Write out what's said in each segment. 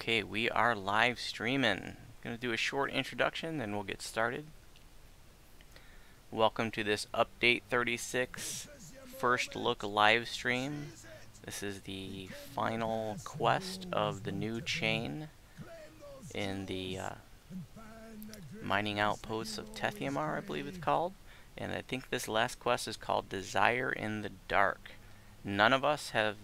Okay, we are live streaming. Going to do a short introduction, then we'll get started. Welcome to this Update 36 First Look live stream. This is the final quest of the new chain in the mining outposts of Tethiamar, I believe it's called. And I think this last quest is called Desire in the Dark. None of us have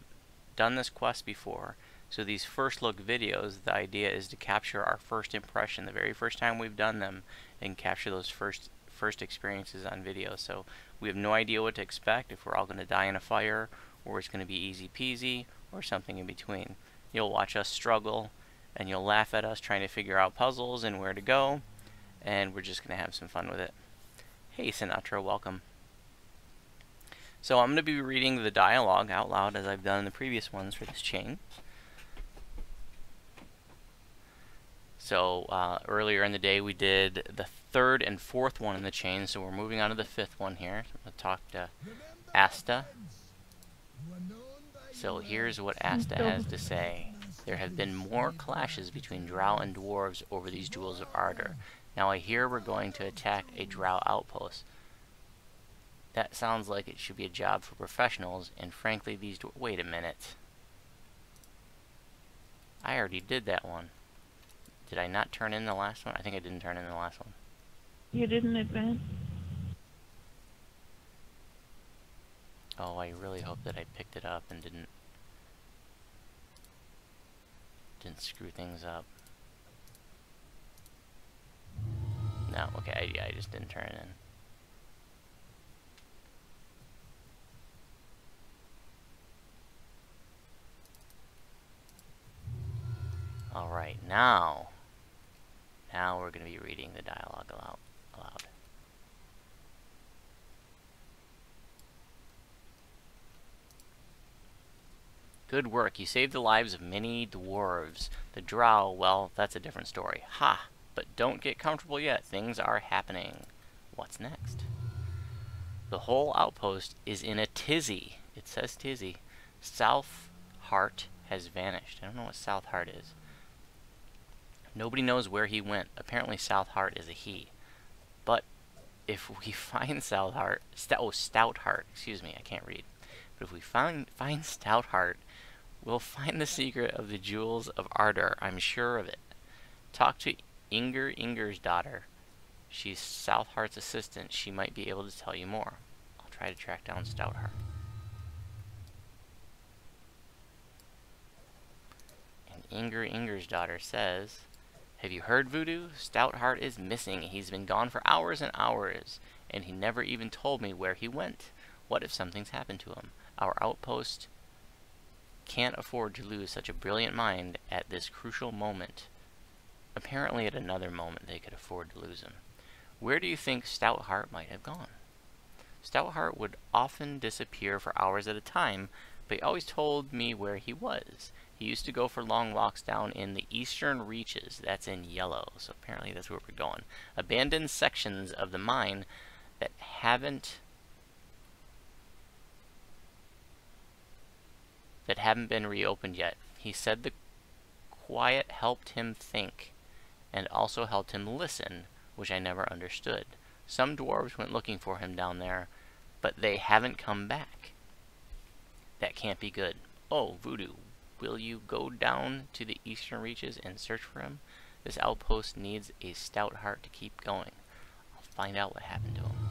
done this quest before. So these first look videos, the idea is to capture our first impression, the very first time we've done them, and capture those first experiences on video. So we have no idea what to expect, if we're all going to die in a fire, or it's going to be easy peasy, or something in between. You'll watch us struggle, and you'll laugh at us trying to figure out puzzles and where to go, and we're just going to have some fun with it. Hey Sinatra, welcome. So I'm going to be reading the dialogue out loud as I've done in the previous ones for this chain. So earlier in the day we did the third and fourth one in the chain, so we're moving on to the fifth one here. So I'm going to talk to Asta. So here's what Asta has to say. There have been more clashes between drow and dwarves over these jewels of ardor. Now I hear we're going to attack a drow outpost. That sounds like it should be a job for professionals, and frankly these wait a minute. I already did that one. Did I not turn in the last one? I think I didn't turn in the last one. You didn't advance? Oh, I really hope that I picked it up and didn't screw things up. No, okay, yeah, I just didn't turn it in. Alright, now we're going to be reading the dialogue aloud. Good work. You saved the lives of many dwarves. The drow, well, that's a different story. Ha! But don't get comfortable yet. Things are happening. What's next? The whole outpost is in a tizzy. It says tizzy. Stoutheart has vanished. I don't know what Stoutheart is. Nobody knows where he went. Apparently Stoutheart is a he. But if we find Stoutheart, excuse me, I can't read. But if we find Stoutheart, we'll find the secret of the jewels of ardor. I'm sure of it. Talk to Inger's daughter. She's Stoutheart's assistant. She might be able to tell you more. I'll try to track down Stoutheart. And Inger's daughter says, "Have you heard, Voodoo? Stoutheart is missing. He's been gone for hours and hours, and he never even told me where he went. What if something's happened to him? Our outpost can't afford to lose such a brilliant mind at this crucial moment." Apparently at another moment they could afford to lose him. Where do you think Stoutheart might have gone? Stoutheart would often disappear for hours at a time, but he always told me where he was. He used to go for long walks down in the eastern reaches. That's in yellow, so apparently that's where we're going. Abandoned sections of the mine that haven't been reopened yet. He said the quiet helped him think, and also helped him listen, which I never understood. Some dwarves went looking for him down there, but they haven't come back. That can't be good. Oh, Voodoo, will you go down to the eastern reaches and search for him? This outpost needs a Stoutheart to keep going. I'll find out what happened to him.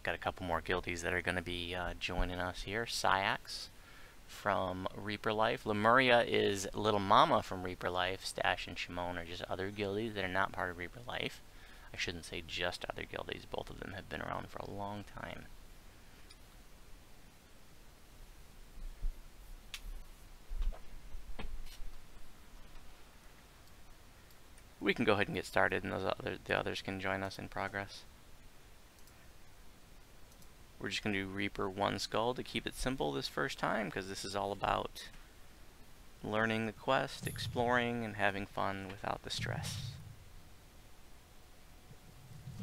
Got a couple more guildies that are going to be joining us here. Syax from Reaper Life. Lemuria is Little Mama from Reaper Life. Stash and Shimon are just other guildies that are not part of Reaper Life. I shouldn't say just other guildies. Both of them have been around for a long time. We can go ahead and get started, and the others can join us in progress. We're just going to do Reaper 1 Skull to keep it simple this first time, because this is all about learning the quest, exploring, and having fun without the stress.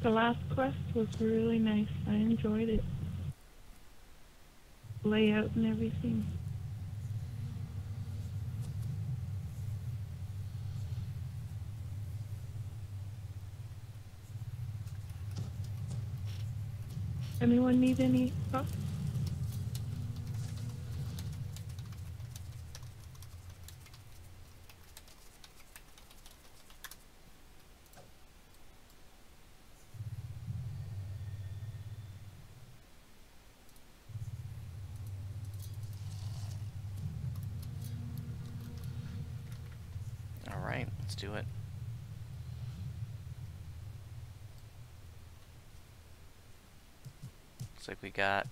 The last quest was really nice. I enjoyed it. Layout and everything. Anyone need any stuff? Alright, let's do it. Looks like we got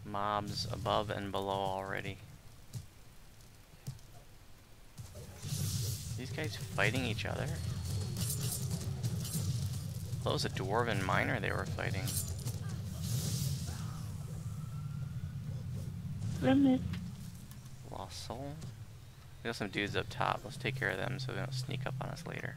mobs above and below already. These guys fighting each other? That was a dwarven miner they were fighting. Remnant. Lost soul. We got some dudes up top. Let's take care of them so they don't sneak up on us later.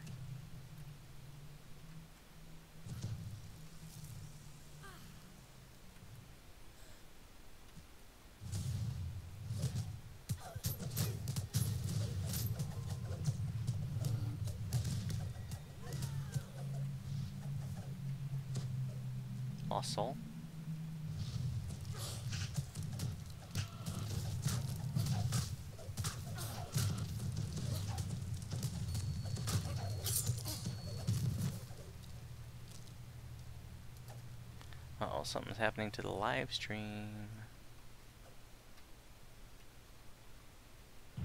Lost soul. Uh-oh, something's happening to the live stream.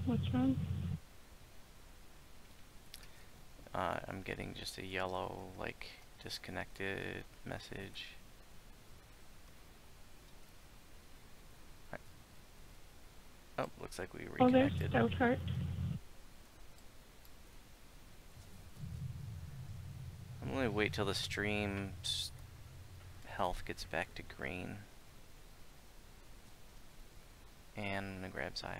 What's wrong? I'm getting just a yellow, like, disconnected message. Oh, looks like we reconnected. Oh, there's Stoutheart. I'm gonna wait till the stream's health gets back to green. And I'm gonna grab Zyx.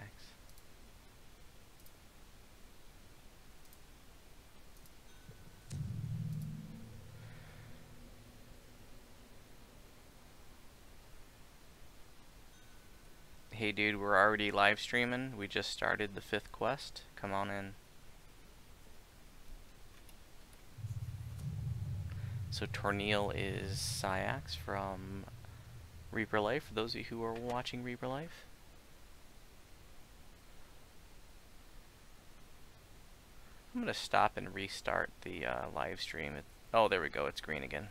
Hey dude, we're already live streaming. We just started the 5th quest. Come on in. So Torneal is Syax from Reaper Life, for those of you who are watching Reaper Life. I'm going to stop and restart the live stream. Oh, there we go. It's green again.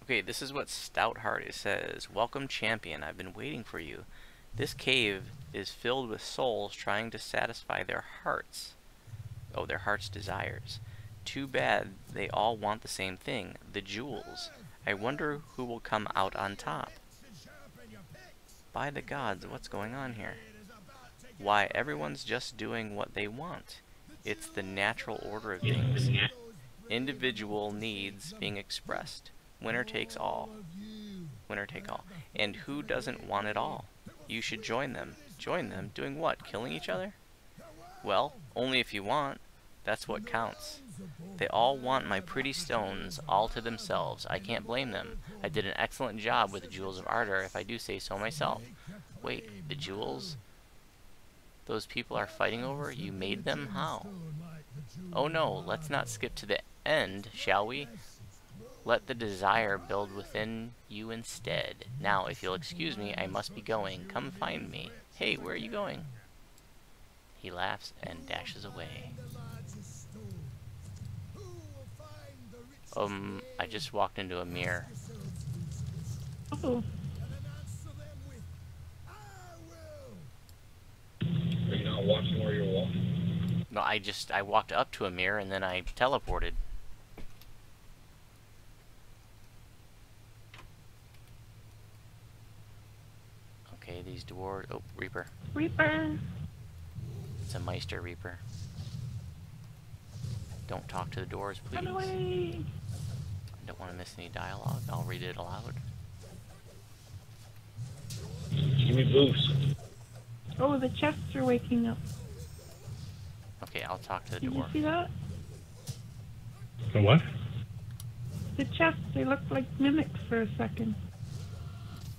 Okay, this is what Stoutheart says. Welcome, champion. I've been waiting for you. This cave is filled with souls trying to satisfy their hearts. Oh, their heart's desires. Too bad they all want the same thing, the jewels. I wonder who will come out on top. By the gods, what's going on here? Why, everyone's just doing what they want. It's the natural order of things. Individual needs being expressed. Winner takes all. Winner take all. And who doesn't want it all? You should join them. Join them? Doing what? Killing each other? Well, only if you want. That's what counts. They all want my pretty stones all to themselves. I can't blame them. I did an excellent job with the Jewels of Ardor, if I do say so myself. Wait, the jewels? Those people are fighting over? You made them? How? Oh no, let's not skip to the end, shall we? Let the desire build within you instead. Now, if you'll excuse me, I must be going. Come find me. Hey, where are you going? He laughs and dashes away. I just walked into a mirror. Oh. Are you not watching where you're walking? No, I walked up to a mirror and then I teleported. Okay, these dwarves. Oh, Reaper. Reaper. It's a Meister Reaper. Don't talk to the doors, please. Run away. I don't want to miss any dialogue. I'll read it aloud. Give me boost. Oh, the chests are waking up. Okay, I'll talk to the Did dwarf. you see that? The what? The chests, they look like mimics for a second.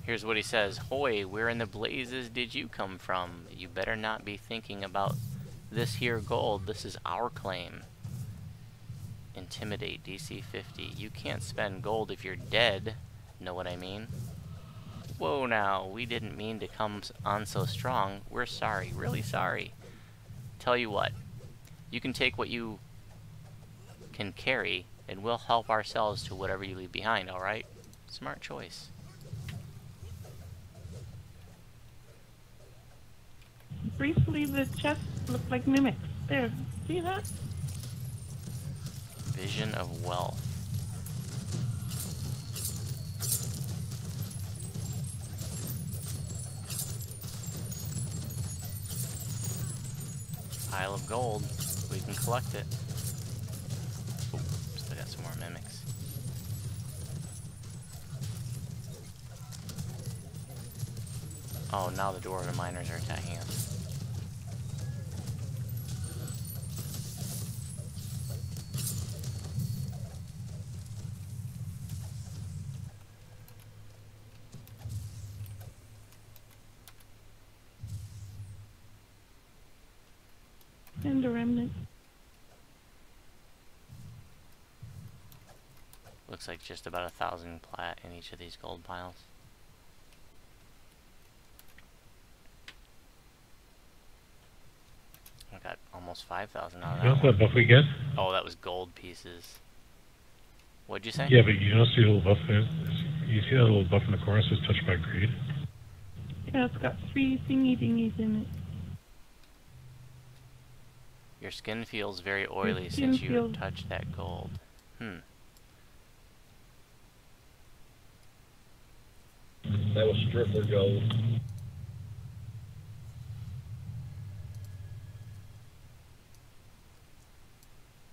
Here's what he says. Hoy, where in the blazes did you come from? You better not be thinking about this here gold. This is our claim. Intimidate, DC 50. You can't spend gold if you're dead. Know what I mean? Whoa now, we didn't mean to come on so strong. We're sorry, really sorry. Tell you what, you can take what you can carry, and we'll help ourselves to whatever you leave behind, alright? Smart choice. Briefly, the chests look like mimics. There, see that? Vision of wealth. Pile of gold. We can collect it. Oh, still got some more mimics. Oh, now the dwarven miners are attacking us. And a remnant. Looks like just about 1,000 plat in each of these gold piles. I got almost 5,000 out of You know that what one. buff we get? Oh, that was gold pieces. What'd you say? Yeah, but you don't see a little buff there? You see that little buff in the corner that says touched by greed? Yeah, it's got 3 thingy dingies in it. Your skin feels very oily skin since you feels- touched that gold. That was stripper gold.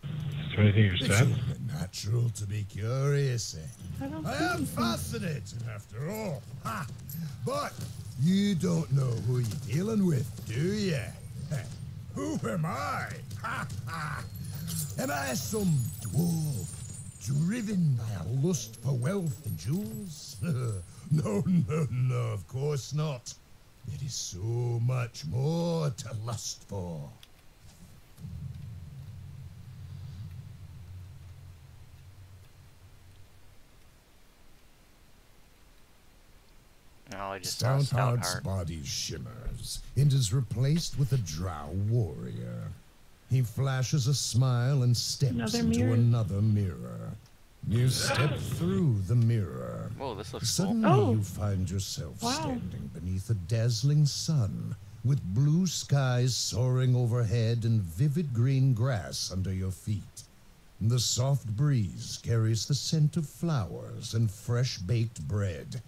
Is there anything you're It's sad? only natural to be curious, eh? I don't I see am anything. fascinated after all. Ha! But you don't know who you're dealing with, do you? Who am I? Ha ha! Am I some dwarf driven by a lust for wealth and jewels? No, no, no, of course not. There is so much more to lust for. Oh, I just saw Stoutheart's Stoutheart. body shimmers and is replaced with a drow warrior. He flashes a smile and steps Another into mirror. another mirror. You step through the mirror. Whoa, this looks Suddenly cool. Oh. you find yourself Wow. standing beneath a dazzling sun, with blue skies soaring overhead and vivid green grass under your feet. The soft breeze carries the scent of flowers and fresh baked bread.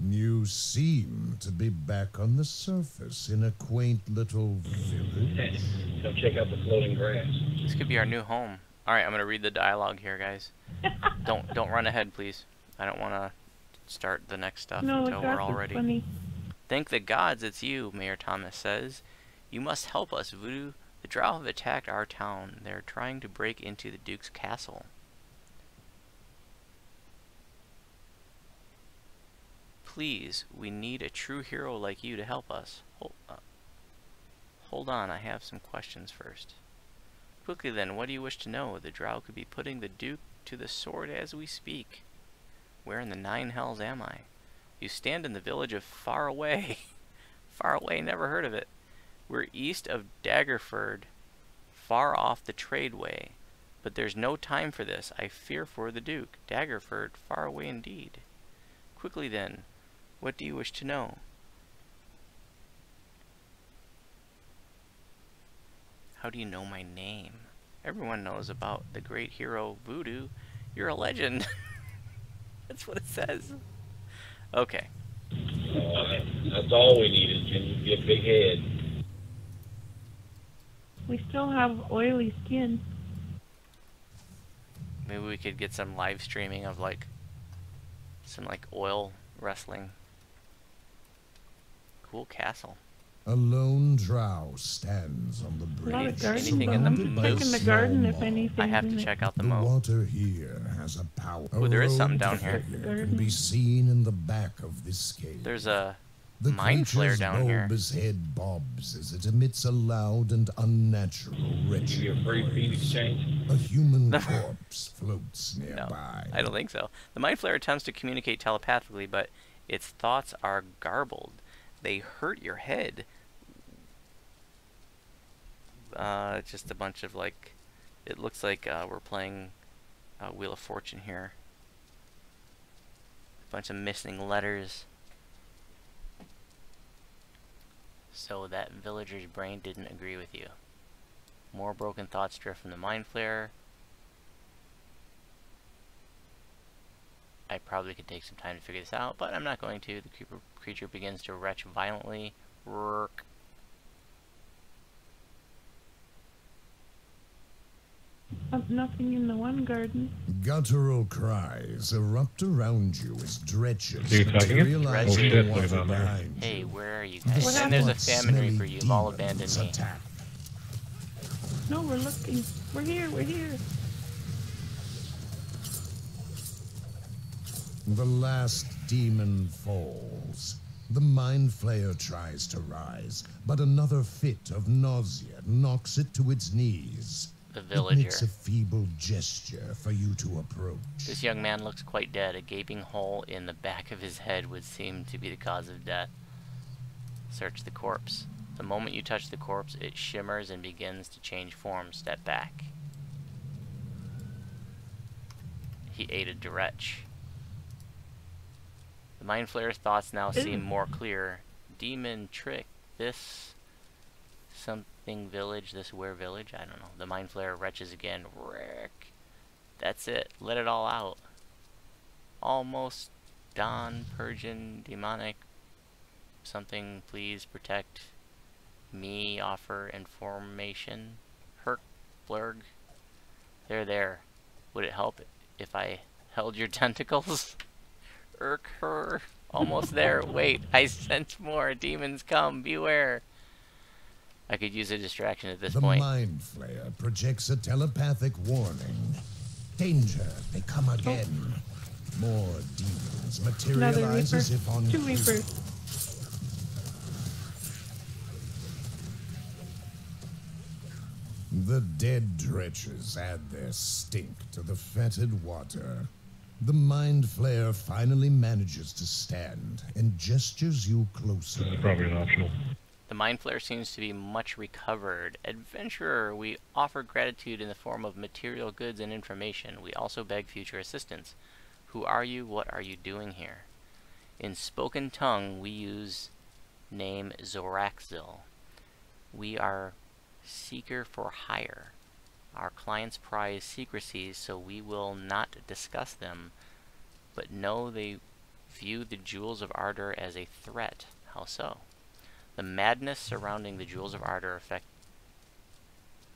You seem to be back on the surface in a quaint little village. Come check out the floating grass. This could be our new home. Alright, I'm gonna read the dialogue here, guys. Don't run ahead, please. I don't wanna start the next stuff No, the until we're grass all is ready. funny. Thank the gods it's you, Mayor Thomas says. You must help us, Voodoo. The drow have attacked our town. They're trying to break into the Duke's castle. Please, we need a true hero like you to help us. Hold on, I have some questions first. Quickly then, what do you wish to know? The drow could be putting the Duke to the sword as we speak. Where in the 9 hells am I? You stand in the village of Far Away. Far Away, never heard of it. We're east of Daggerford, far off the tradeway. But there's no time for this. I fear for the Duke. Daggerford, far away indeed. Quickly then, what do you wish to know? How do you know my name? Everyone knows about the great hero Voodoo. You're a legend. That's what it says. Okay. That's all we need is Jim. Get a big head. We still have oily skin. Maybe we could get some live streaming of like some like oil wrestling. Cool castle. A lone drow stands on the A lot bridge. of garden Anything in the bones. surrounded by Check in the small garden if mob. anything's I have in to it. check out the The moat. water here has a power. Ooh, there is something robed down here. figure can be seen in the back of this cave. There's a The mind flare creature's down here. bulbous head bobs as it emits a loud and unnatural Give retching. you a free feed exchange. A human corpse floats No, nearby. I don't think so. The mind flare attempts to communicate telepathically, but its thoughts are garbled. They hurt your head. Just a bunch of like, it looks like we're playing Wheel of Fortune here. A bunch of missing letters. So that villager's brain didn't agree with you. More broken thoughts drift from the mind flare. I probably could take some time to figure this out, but I'm not going to. The creature begins to retch violently. Rrrk. Nothing in the one garden. Guttural cries erupt around you as dretches Are you attacking it? materialize Oh, in shit, the look water at that there. behind Hey, you. where are you The guys? And there's a somewhat famine smelly reaper. You've all demons abandoned me. attack. No, we're looking. We're here. We're here. The last demon falls. The mind flayer tries to rise, but another fit of nausea knocks it to its knees. The It villager. makes a feeble gesture for you to approach. This young man looks quite dead. A gaping hole in the back of his head would seem to be the cause of death. Search the corpse. The moment you touch the corpse, it shimmers and begins to change form. Step back. He aided to retch. The mind flayer's thoughts now seem more clear. Demon trick. This something village. This where village? I don't know. The mind flayer retches again. Rick. That's it. Let it all out. Almost Don, Persian, demonic. Something, please protect me. Offer information. Herc, Blurg. There. Would it help if I held your tentacles? Irk her. Almost there. Wait, I sense more. Demons come. Beware. I could use a distraction at this The point. mind flayer projects a telepathic warning. Danger, they come again. More demons Another materialize reaper. as if on 2 reapers. The dead dretches add their stink to the fetid water. The mind flayer finally manages to stand and gestures you closer. This is probably an optional. The mind flare seems to be much recovered. Adventurer, we offer gratitude in the form of material goods and information. We also beg future assistance. Who are you? What are you doing here? In spoken tongue, we use name Zoraxil. We are seeker for hire. Our clients prize secrecy, so we will not discuss them, but know they view the Jewels of Ardor as a threat. How so? The madness surrounding the Jewels of Ardor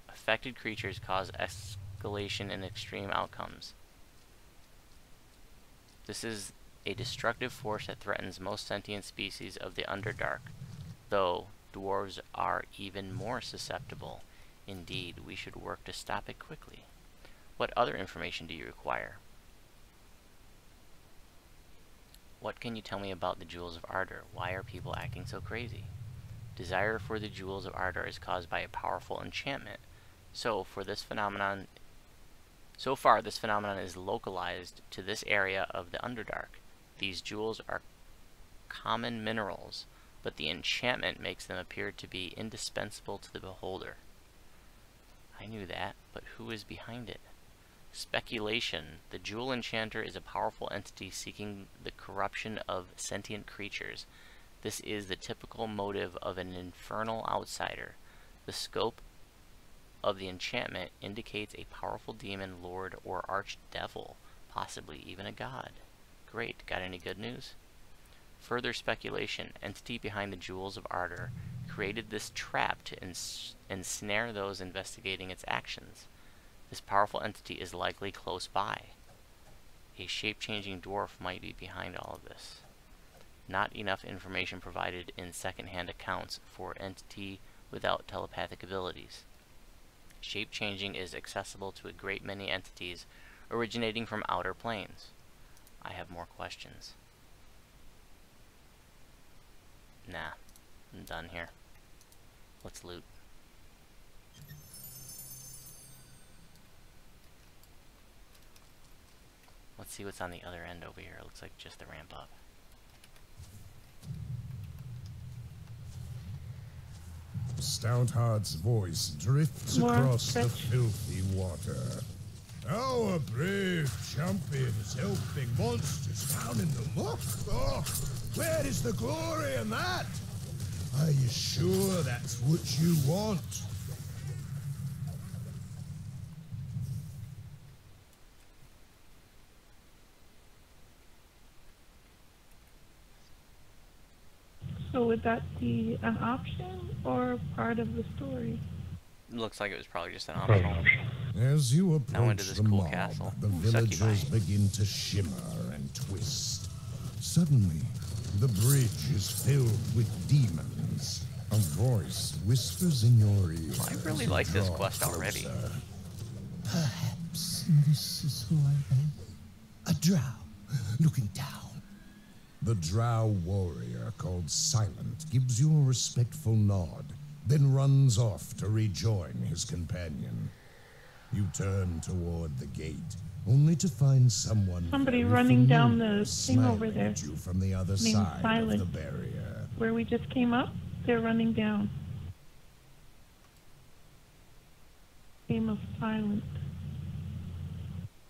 affected creatures cause escalation and extreme outcomes. This is a destructive force that threatens most sentient species of the Underdark, though dwarves are even more susceptible. Indeed, we should work to stop it quickly. What other information do you require? What can you tell me about the Jewels of Ardor? Why are people acting so crazy? Desire for the Jewels of Ardor is caused by a powerful enchantment. So far, this phenomenon is localized to this area of the Underdark. These jewels are common minerals, but the enchantment makes them appear to be indispensable to the beholder. I knew that, but who is behind it? Speculation. The Jewel Enchanter is a powerful entity seeking the corruption of sentient creatures. This is the typical motive of an infernal outsider. The scope of the enchantment indicates a powerful demon, lord, or archdevil, possibly even a god. Great. Got any good news? Further speculation. Entity behind the Jewels of Ardor created this trap to ensnare those investigating its actions. This powerful entity is likely close by. A shape-changing dwarf might be behind all of this. Not enough information provided in second-hand accounts for entity without telepathic abilities. Shape changing is accessible to a great many entities originating from outer planes. I have more questions. Nah, I'm done here. Let's loot. Let's see what's on the other end over here. It looks like just the ramp up. Stoutheart's voice drifts across the filthy water. Our brave champion is helping monsters down in the muck. Oh, where is the glory in that? Are you sure that's what you want? So would that be an option or part of the story? Looks like it was probably just an Probably optional. an option. As you Now into approach this the cool mob, castle. the Ooh, villagers succubi. begin to shimmer and twist. Suddenly, the bridge is filled with demons. A voice whispers in your ear. I really like this quest already. Perhaps this is who I am. A drow, looking down. The drow warrior called Silent gives you a respectful nod, then runs off to rejoin his companion. You turn toward the gate, only to find Somebody very running down familiar the thing over smiling there, at you from the other named side Silent. of the barrier. Where we just came up, they're running down. Game of Silent.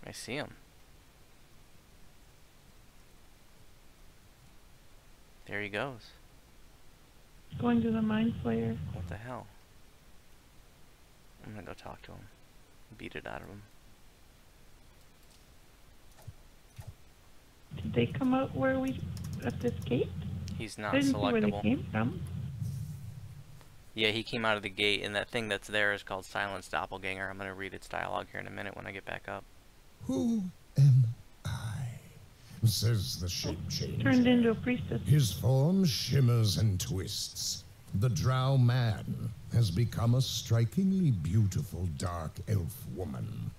I see him. There he goes. Going to the Mind Flayer. What the hell? I'm gonna go talk to him. Beat it out of him. Did they come out where we at this gate? He's I not didn't see where they selectable. came from. Yeah, he came out of the gate, and that thing that's there is called Silence Doppelganger. I'm gonna read its dialogue here in a minute when I get back up. Who am I? Says the shape changer. Turned into a priestess. His form shimmers and twists. The drow man has become a strikingly beautiful dark elf woman.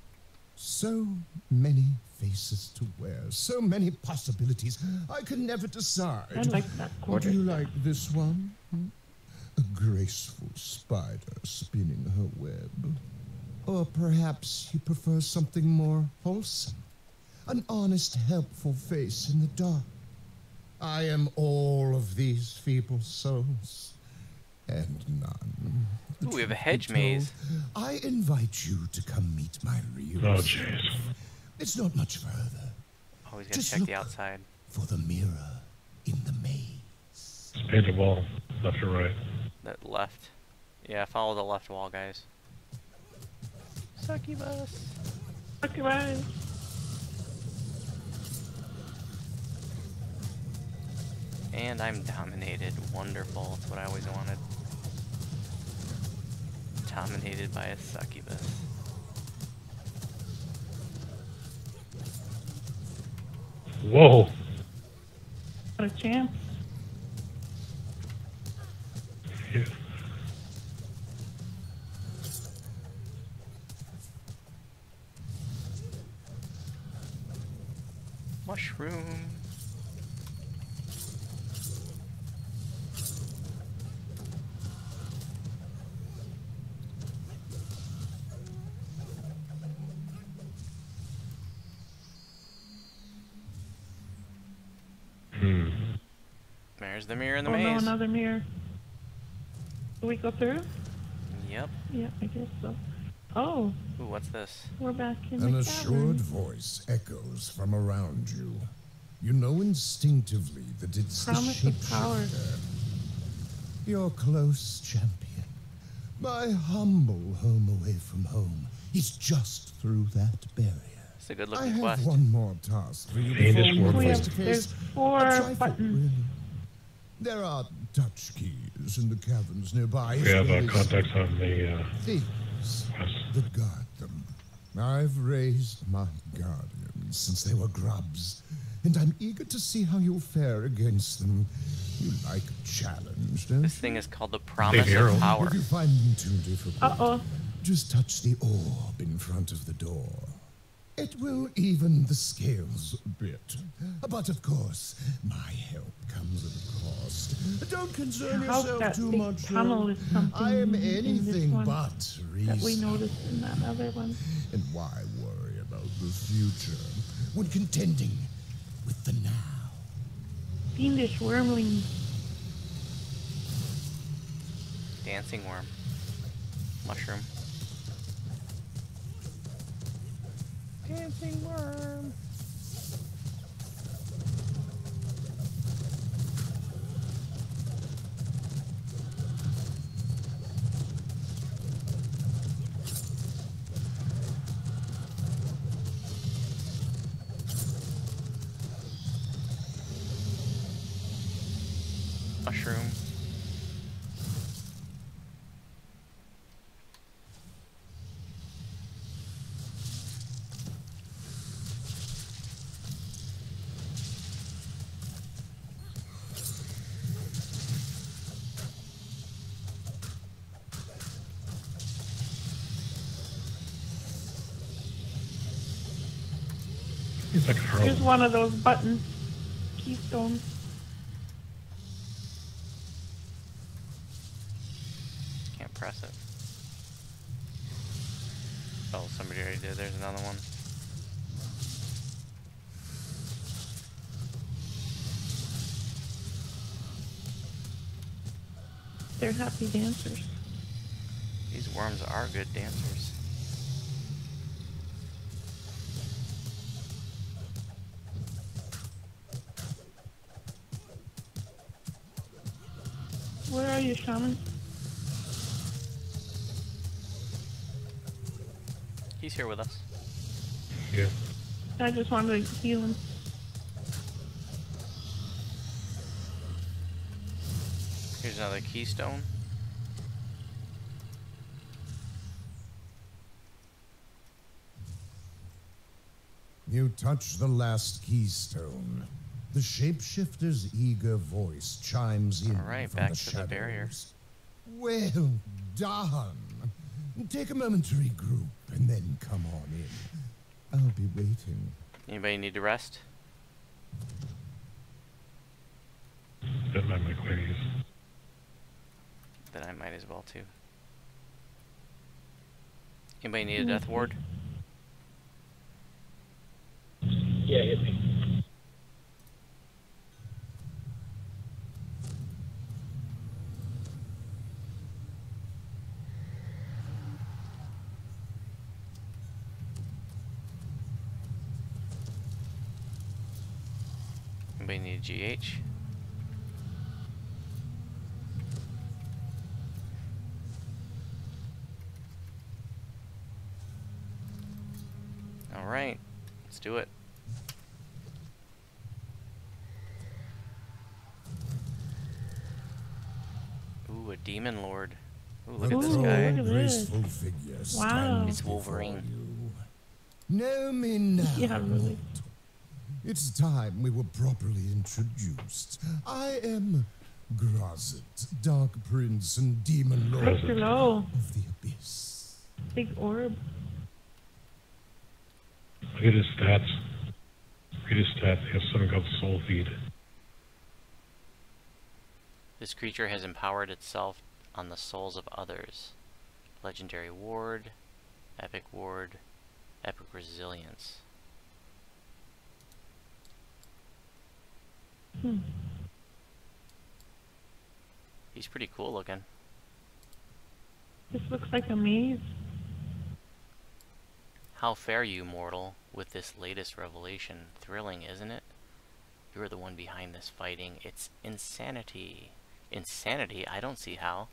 So many faces to wear, so many possibilities. I can never decide. I like that quarter. Do you like this one? A graceful spider spinning her web. Or perhaps you prefer something more wholesome. An honest, helpful face in the dark. I am all of these feeble souls, and none. Ooh, we have a hedge maze. I invite you to come meet my real Oh, self. jeez. It's not much further. Always gotta Just check the look outside. for the mirror in the maze. Just paint a wall, left or right. That left. Yeah, follow the left wall, guys. Succubus. Okay, right. And I'm dominated. Wonderful. That's what I always wanted. Dominated by a succubus. Whoa! What a chance. Yeah. Mushroom. There's the mirror in the Oh no, maze. another mirror. Do we go through? Yep. Yeah, I guess so. Oh, Ooh, what's this? we're back in An the assured cavern. voice echoes from around you. You know instinctively that it's Promise the of power. shapeshifter. Your close champion. My humble home away from home is just through that barrier. It's a good I looking have quest. one more task for you Faintest before we word move We voice. face have, to there's face. 4 A trifle, buttons. really. There are touch keys in the caverns nearby. We have There is contacts on the things quest. that guard them. I've raised my guardians since they were grubs, and I'm eager to see how you'll fare against them. You like a challenge, don't This you? thing is called the Promise arrow. of Power. If you find them too difficult, Uh-oh. just touch the orb in front of the door. It will even the scales a bit. But of course, my help comes at a cost. Don't concern How yourself that too big much. tunnel is something I am in this anything one but that we reasonable. noticed in that other one. And why worry about the future when contending with the now? Fiendish wormling. Dancing worm. Mushroom. Dancing worm. Mushroom. He's like a Here's hurl. one of those button keystones. Can't press it. Oh, somebody already did. There's another one. They're happy dancers. These worms are good dancers. Where are you, Shaman? He's here with us. Yeah. I just wanted to heal him. Here's another keystone. You touch the last keystone. The shapeshifter's eager voice chimes in Alright, from back the to the shadows. barrier. Well done. Take a moment to regroup and then come on in. I'll be waiting. Anybody need to rest? That might make ways. Then I might as well too. Anybody need a death ward? Yeah, hit me. Anybody need a GH? Alright, let's do it. Ooh, a demon lord. Ooh, look at this Ooh, guy. look at this. Graceful figure Wow. stands It's Wolverine. before you. Know me now. Yeah, really. It's time we were properly introduced. I am Gossett, Dark Prince and Demon Lord Right below. of the Abyss. Big orb. Look at his stats. Look at his stats. He has something called Soul Feed. This creature has empowered itself on the souls of others. Legendary ward, epic resilience. Hmm. He's pretty cool looking. This looks like a maze. How fare you, mortal, with this latest revelation? Thrilling, isn't it? You're the one behind this fighting. It's insanity. Insanity? I don't see how.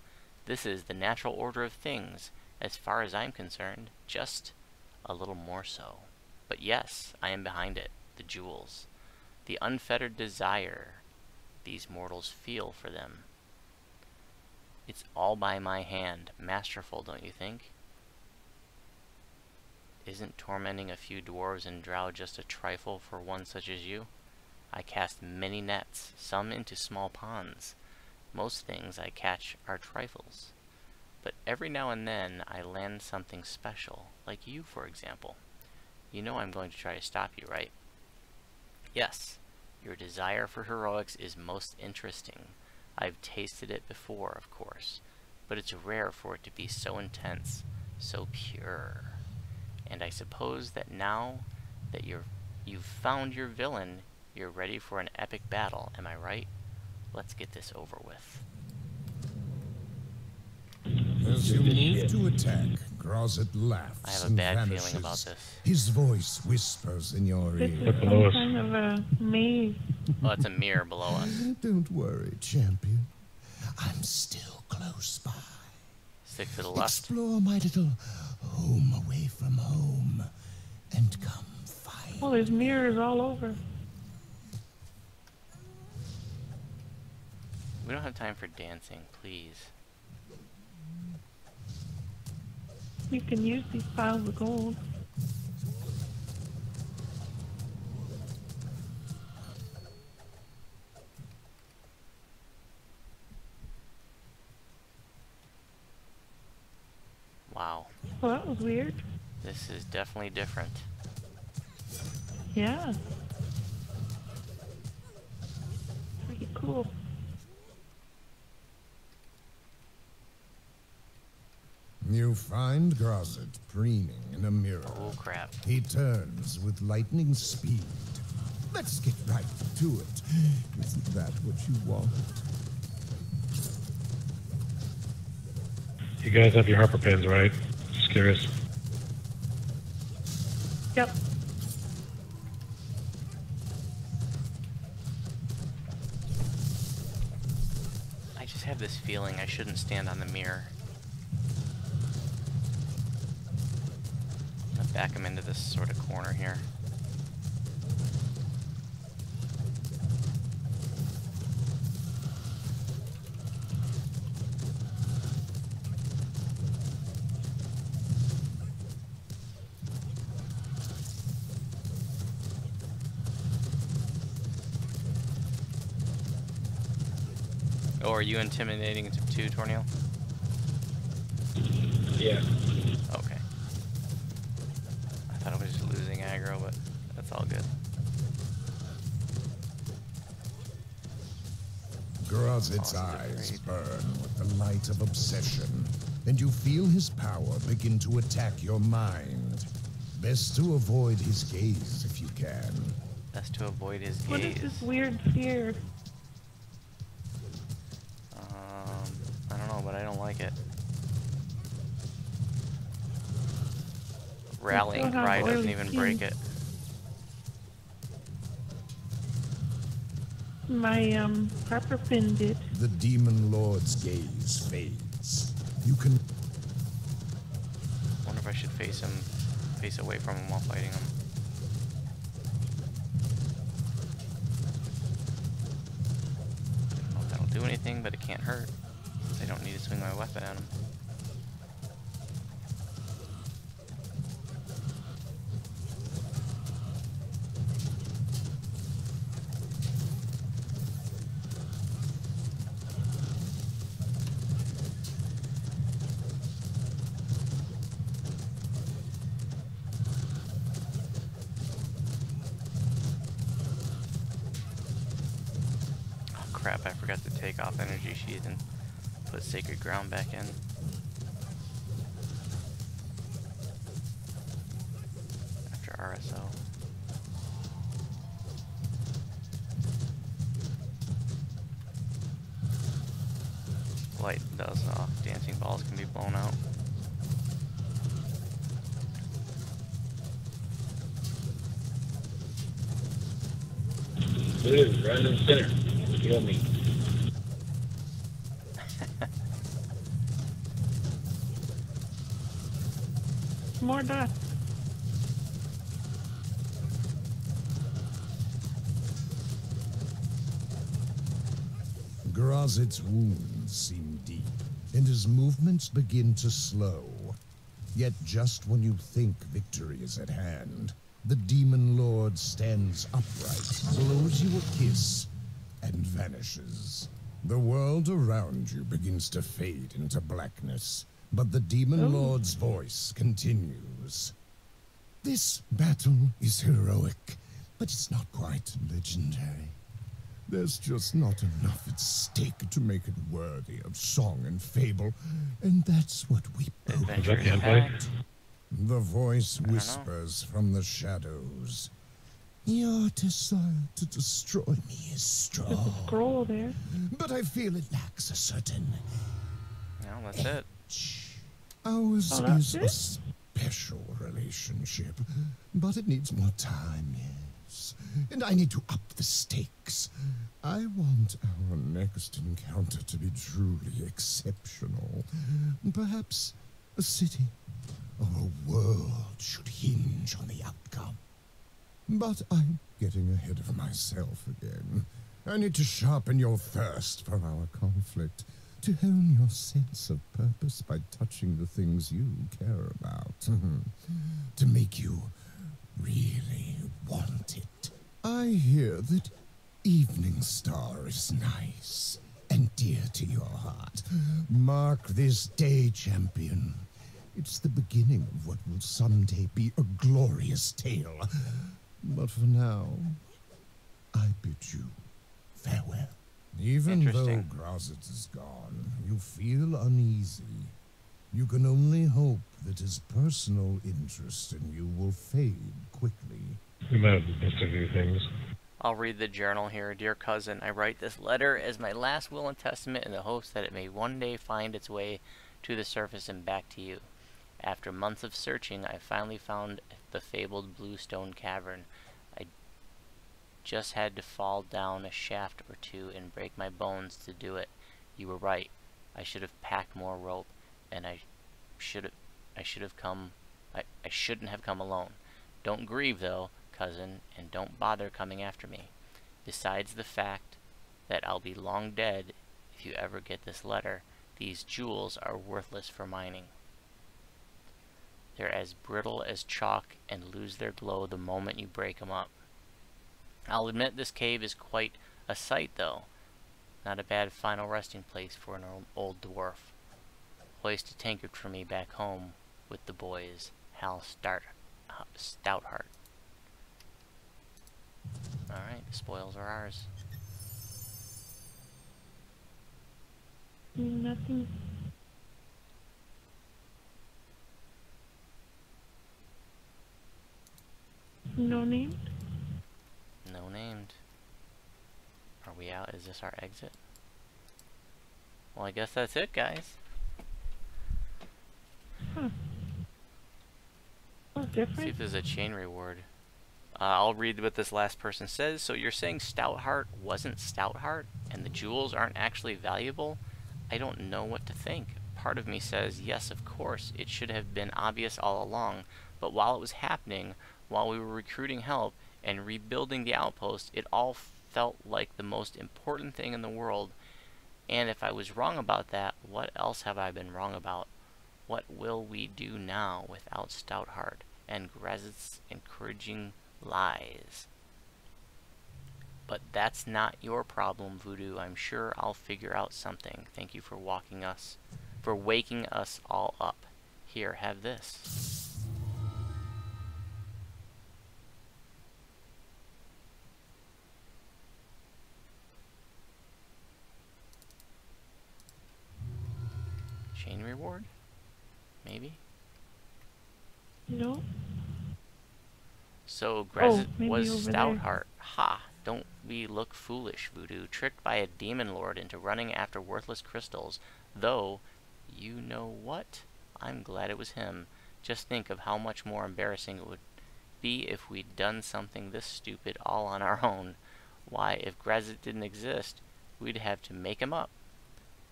This is the natural order of things, as far as I'm concerned. Just a little more so. But yes, I am behind it. The jewels. The unfettered desire these mortals feel for them. It's all by my hand. Masterful, don't you think? Isn't tormenting a few dwarves and drow just a trifle for one such as you? I cast many nets, some into small ponds. Most things I catch are trifles. But every now and then I land something special, like you, for example. You know I'm going to try to stop you, right? Yes, your desire for heroics is most interesting. I've tasted it before, of course, but it's rare for it to be so intense, so pure. And I suppose that now that you've found your villain, you're ready for an epic battle, am I right? Let's get this over with. As you move to attack, Gossett laughs I have a and bad vanishes. feeling about this. His voice whispers in your This ear. is some kind of a maze. Oh, it's a mirror below us. Don't worry, champion. I'm still close by. Stick to the left. Explore my little home away from home and come find. Oh, there's mirrors all over. We don't have time for dancing, please. You can use these piles of gold. Wow. Well, that was weird. This is definitely different. Yeah. Pretty cool. You find Gossett preening in a mirror. Oh, crap. He turns with lightning speed. Let's get right to it. Isn't that what you want? You guys have your Harper pins, right? Just curious. Yep. I just have this feeling I shouldn't stand on the mirror. I'll back him into this sort of corner here. Oh, are you intimidating too, Tornil? Yeah. Okay. I thought I was just losing aggro, but that's all good. Gossett's eyes burn with the light of obsession, and you feel his power begin to attack your mind. Best to avoid his gaze if you can. Best to avoid his What gaze. is this weird fear? I don't know, but I don't like it. Rallying still have cry doesn't oily even skin. break it. My pepper pin did. The demon lord's gaze fades. You can Wonder if I should face away from him while fighting him. I don't know if that'll do anything, but it can't hurt. I don't need to swing my weapon at him. Oh crap, I forgot to take off energy sheath and put sacred ground back in. After RSO. Light does off. Dancing balls can be blown out. Blue, right in the center. Kill me. More dust. Gossett's wounds seem deep, and his movements begin to slow. Yet just when you think victory is at hand, The demon lord stands upright, blows you a kiss, and vanishes. The world around you begins to fade into blackness, but the demon lord's voice continues. This battle is heroic, but it's not quite legendary. There's just not enough at stake to make it worthy of song and fable, and that's what we both Adventure The voice whispers from the shadows. Your desire to destroy me is There's a strong, scroll there. but I feel it lacks a certain No, that's it. edge. Ours Oh, that's is a special relationship, but it needs more time, yes. And I need to up the stakes. I want our next encounter to be truly exceptional. Perhaps a city or a world should hinge on the outcome. But I'm getting ahead of myself again. I need to sharpen your thirst for our conflict, to hone your sense of purpose by touching the things you care about, to make you really want it. I hear that Evening Star is nice and dear to your heart. Mark this day, champion. It's the beginning of what will someday be a glorious tale. But for now, I bid you farewell. Even though Gossett is gone, you feel uneasy. You can only hope that his personal interest in you will fade quickly. We might have missed a few things. I'll read the journal here. Dear cousin, I write this letter as my last will and testament in the hopes that it may one day find its way to the surface and back to you. After months of searching, I finally found the fabled Bluestone Cavern. I just had to fall down a shaft or two and break my bones to do it. You were right. I should have packed more rope, and I shouldn't have come alone. Don't grieve though, cousin, and don't bother coming after me. Besides the fact that I'll be long dead if you ever get this letter, these jewels are worthless for mining. They're as brittle as chalk and lose their glow the moment you break them up. I'll admit this cave is quite a sight though. Not a bad final resting place for an old dwarf. Hoist a tankard for me back home with the boys. Hal Stoutheart. Alright, the spoils are ours. Nothing. No name? No named. Are we out? Is this our exit? Well, I guess that's it, guys. Huh. Oh, See if different? there's a chain reward. I'll read what this last person says. So you're saying Stoutheart wasn't Stoutheart, and the jewels aren't actually valuable? I don't know what to think. Part of me says, yes, of course, it should have been obvious all along, but while it was happening, while we were recruiting help and rebuilding the outpost, it all felt like the most important thing in the world. And if I was wrong about that, what else have I been wrong about? What will we do now without Stoutheart and Gossett's encouraging lies? But that's not your problem, Voodoo. I'm sure I'll figure out something. Thank you for waking us all up. Here, have this. Chain reward? Maybe? No? So Gossett maybe was over there. Stoutheart. Ha! Don't we look foolish, Voodoo, tricked by a demon lord into running after worthless crystals. Though, you know what? I'm glad it was him. Just think of how much more embarrassing it would be if we'd done something this stupid all on our own. Why, if Gossett didn't exist, we'd have to make him up.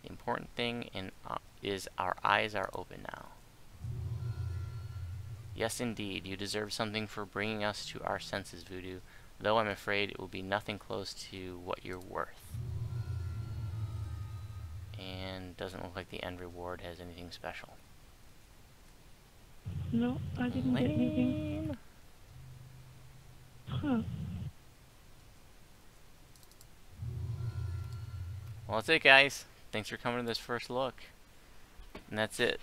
The important thing is our eyes are open now. Yes, indeed, you deserve something for bringing us to our senses, Voodoo, though I'm afraid it will be nothing close to what you're worth. And doesn't look like the end reward has anything special. No, I didn't get anything. Huh. Well, that's it, guys. Thanks for coming to this first look. And that's it.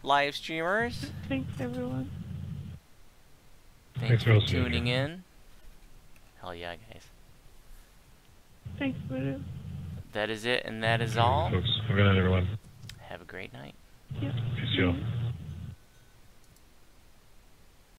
Live streamers, Thanks, everyone. thanks for for listening. tuning in. Hell yeah, guys. Thanks, Voodoo. That is it, and that is all. Folks, have a good night, everyone. Have a great night. Yep. Peace, y'all.